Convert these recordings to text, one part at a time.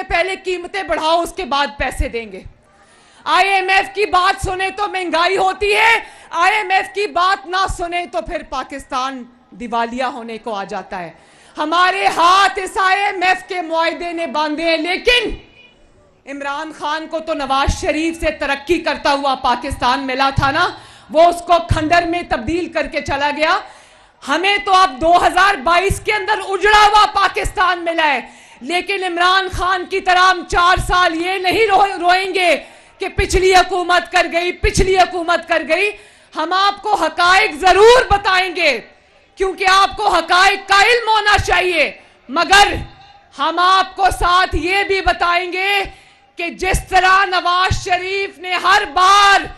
के पहले कीमतें बढ़ाओ, उसके बाद पैसे देंगे। IMF की बात सुने तो महंगाई होती है, IMF की बात ना सुने तो फिर पाकिस्तान दिवालिया होने को आ जाता है। हमारे हाथ इस IMF के मुआहदे ने बांधे हैं, लेकिन इमरान खान को तो नवाज शरीफ से तरक्की करता हुआ पाकिस्तान मिला था ना, वो उसको खंडर में तब्दील करके चला गया। हमें तो अब 2022 के अंदर उजड़ा हुआ पाकिस्तान मिला है, लेकिन इमरान खान की तरह हम 4 साल ये नहीं रोएंगे कि पिछली हुकूमत कर गई, पिछली हुकूमत कर गई। हम आपको हकायक जरूर बताएंगे, क्योंकि आपको हकायक का इल्म होना चाहिए, मगर हम आपको साथ ये भी बताएंगे कि जिस तरह नवाज शरीफ ने हर बार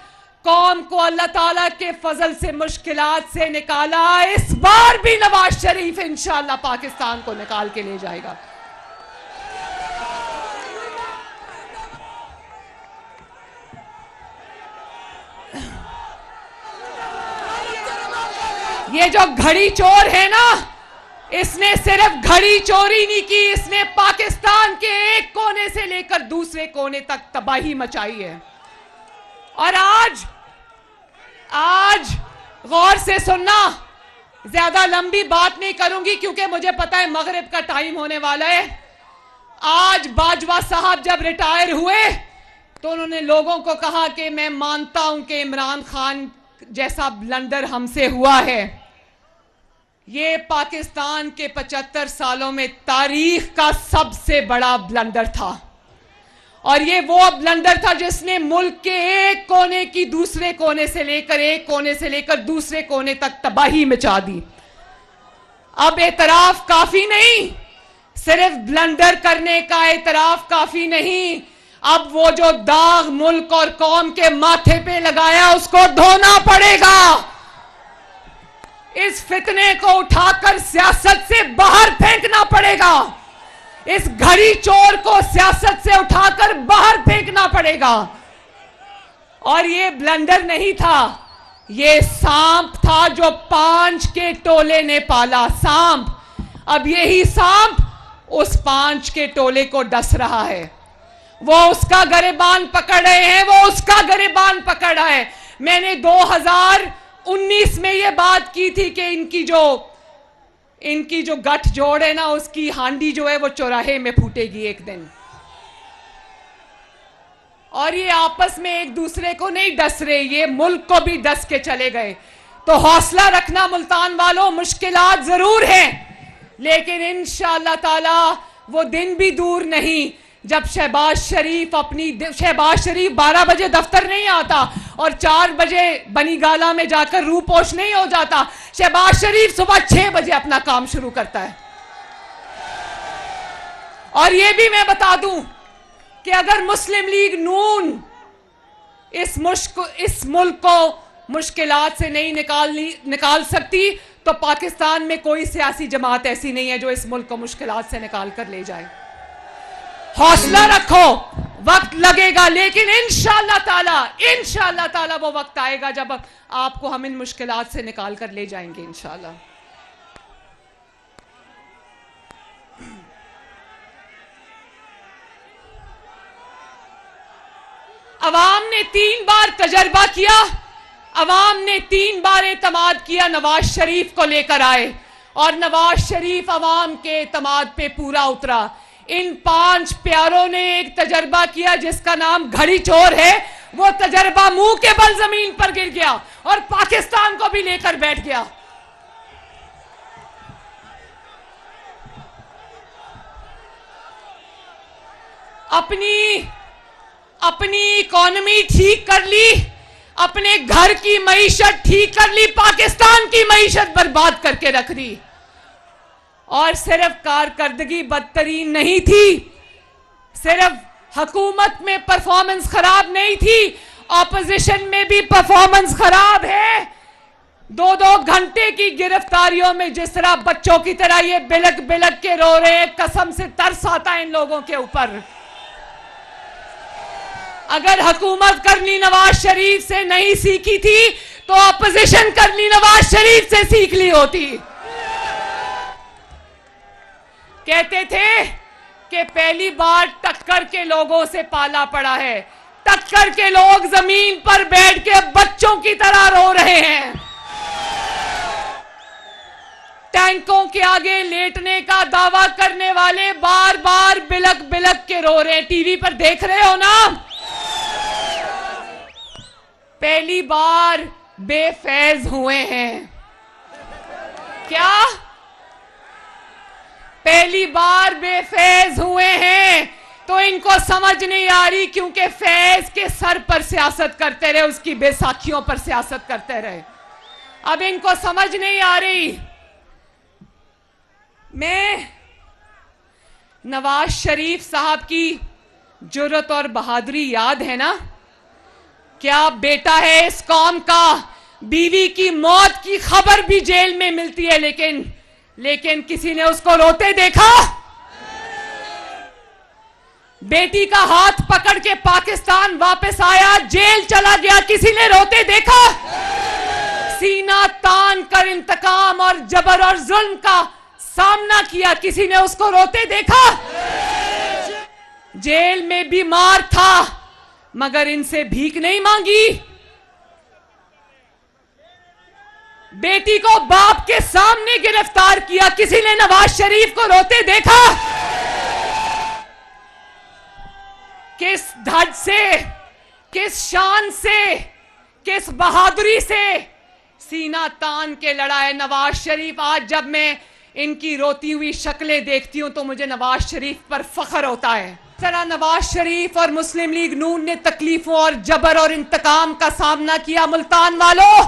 कौम को अल्लाह ताला के फजल से मुश्किलात से निकाला, इस बार भी नवाज शरीफ इंशाअल्लाह पाकिस्तान को निकाल के ले जाएगा। ये जो घड़ी चोर है ना, इसने सिर्फ घड़ी चोरी नहीं की, इसने पाकिस्तान के एक कोने से लेकर दूसरे कोने तक तबाही मचाई है। और आज गौर से सुनना, ज्यादा लंबी बात नहीं करूंगी क्योंकि मुझे पता है मगरिब का टाइम होने वाला है। आज बाजवा साहब जब रिटायर हुए तो उन्होंने लोगों को कहा कि मैं मानता हूं कि इमरान खान जैसा ब्लंडर हमसे हुआ है। ये पाकिस्तान के 75 सालों में तारीख का सबसे बड़ा ब्लंडर था, और ये वो ब्लंडर था जिसने मुल्क के एक कोने की दूसरे कोने से लेकर, एक कोने से लेकर दूसरे कोने तक तबाही मचा दी। अब एतराफ काफी नहीं, सिर्फ ब्लंडर करने का एतराफ काफी नहीं, अब वो जो दाग मुल्क और कौम के माथे पे लगाया उसको धोना पड़ेगा। इस फितने को उठाकर सियासत से बाहर फेंकना पड़ेगा, इस घड़ी चोर को सियासत से उठाकर बाहर फेंकना पड़ेगा। और ये ब्लंडर नहीं था, ये सांप था जो 5 के टोले ने पाला, सांप। अब यही सांप उस 5 के टोले को डस रहा है, वो उसका गिरबान पकड़ रहे हैं, वो उसका गिरबान पकड़ रहा है। मैंने 2019 में ये बात की थी कि इनकी जो गठजोड़ है ना, उसकी हांडी जो है वो चौराहे में फूटेगी एक दिन। और ये आपस में एक दूसरे को नहीं डस रहे, ये मुल्क को भी डस के चले गए। तो हौसला रखना मुल्तान वालों, मुश्किलात जरूर हैं, लेकिन इंशाअल्लाह ताला वो दिन भी दूर नहीं जब शहबाज शरीफ 12 बजे दफ्तर नहीं आता और 4 बजे बनी गाला में जाकर रूपोश नहीं हो जाता। शहबाज शरीफ सुबह 6 बजे अपना काम शुरू करता है। और यह भी मैं बता दूं कि अगर मुस्लिम लीग नून इस मुल्क को मुश्किलात से नहीं निकाल सकती, तो पाकिस्तान में कोई सियासी जमात ऐसी नहीं है जो इस मुल्क को मुश्किलात से निकाल कर ले जाए। हौसला रखो, वक्त लगेगा, लेकिन इंशाअल्लाह ताला वो वक्त आएगा जब आपको हम इन मुश्किलात से निकाल कर ले जाएंगे इंशाअल्लाह। अवाम ने 3 बार तजर्बा किया, अवाम ने 3 बार एतमाद किया, नवाज शरीफ को लेकर आए और नवाज शरीफ अवाम के एतमाद पे पूरा उतरा। इन 5 प्यारों ने एक तजर्बा किया जिसका नाम घड़ी चोर है। वो तजर्बा मुंह के बल जमीन पर गिर गया और पाकिस्तान को भी लेकर बैठ गया। अपनी इकोनॉमी ठीक कर ली, अपने घर की मईशत ठीक कर ली, पाकिस्तान की मईशत बर्बाद करके रख दी। और सिर्फ कारकर्दगी बदतरीन नहीं थी, सिर्फ हुकूमत में परफॉर्मेंस खराब नहीं थी, ऑपोजिशन में भी परफॉर्मेंस खराब है। 2-2 घंटे की गिरफ्तारियों में जिस तरह बच्चों की तरह ये बिलक बिलक के रो रहे हैं, कसम से तरस आता है इन लोगों के ऊपर। अगर हुकूमत करनी नवाज शरीफ से नहीं सीखी थी तो ऑपोजिशन करनी नवाज शरीफ से सीख ली होती। कहते थे कि पहली बार टक टक्कर के लोगों से पाला पड़ा है। टक्कर के लोग जमीन पर बैठ के बच्चों की तरह रो रहे हैं। टैंकों के आगे लेटने का दावा करने वाले बार बार बिलक बिलक के रो रहे हैं। टीवी पर देख रहे हो ना। पहली बार बेफैज हुए हैं क्या? पहली बार बेफैज हुए हैं तो इनको समझ नहीं आ रही, क्योंकि फैज के सर पर सियासत करते रहे, उसकी बैसाखियों पर सियासत करते रहे। अब इनको समझ नहीं आ रही। मैं नवाज शरीफ साहब की जुर्रत और बहादुरी याद है ना? क्या बेटा है इस कौम का, बीवी की मौत की खबर भी जेल में मिलती है, लेकिन किसी ने उसको रोते देखा? बेटी का हाथ पकड़ के पाकिस्तान वापस आया, जेल चला गया, किसी ने रोते देखा? सीना तान कर इंतकाम और जबर और जुल्म का सामना किया, किसी ने उसको रोते देखा? जेल में बीमार था मगर इनसे भीख नहीं मांगी। बेटी को बाप के सामने गिरफ्तार किया, किसी ने नवाज शरीफ को रोते देखा? किस धड़ से, किस शान से, किस बहादुरी से सीना तान के लड़ा है नवाज शरीफ। आज जब मैं इनकी रोती हुई शक्लें देखती हूं तो मुझे नवाज शरीफ पर फख्र होता है। तरह नवाज शरीफ और मुस्लिम लीग नून ने तकलीफों और जबर और इंतकाम का सामना किया मुल्तान वालों,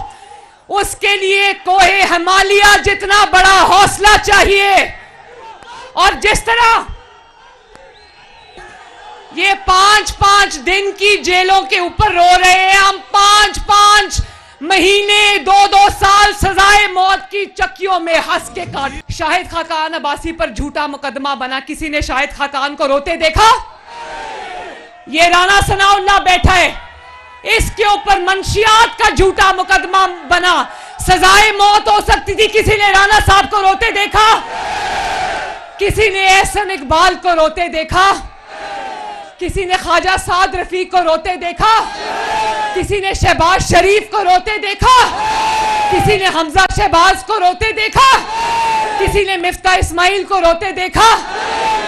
उसके लिए कोहे हिमालय जितना बड़ा हौसला चाहिए। और जिस तरह ये 5-5 दिन की जेलों के ऊपर रो रहे हैं, हम 5-5 महीने 2-2 साल सजाए मौत की चक्कियों में हंस के काट। शाहिद खाकान अब्बासी पर झूठा मुकदमा बना, किसी ने शाहिद खाकान को रोते देखा? ये राना सनाउल्लाह बैठा है, इसके ऊपर मंशियात का झूठा मुकदमा बना, सजाए मौत हो सकती थी, किसी ने राना साहब को रोते देखा? किसी ने एहसन इकबाल को रोते देखा? किसी ने ख्वाजा साद रफीक को रोते देखा? किसी ने शहबाज शरीफ को रोते देखा? किसी ने हमजा शहबाज को रोते देखा? किसी ने मिफ्ता इस्माइल को रोते देखा?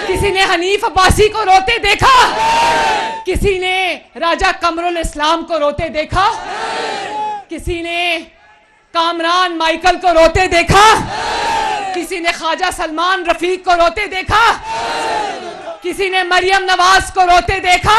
किसी ने हनीफ अब्बासी को रोते देखा? किसी ने राजा कमरुल इस्लाम को रोते देखा? किसी ने कामरान माइकल को रोते देखा? किसी ने ख्वाजा सलमान रफीक को रोते देखा? किसी ने मरियम नवाज को रोते देखा?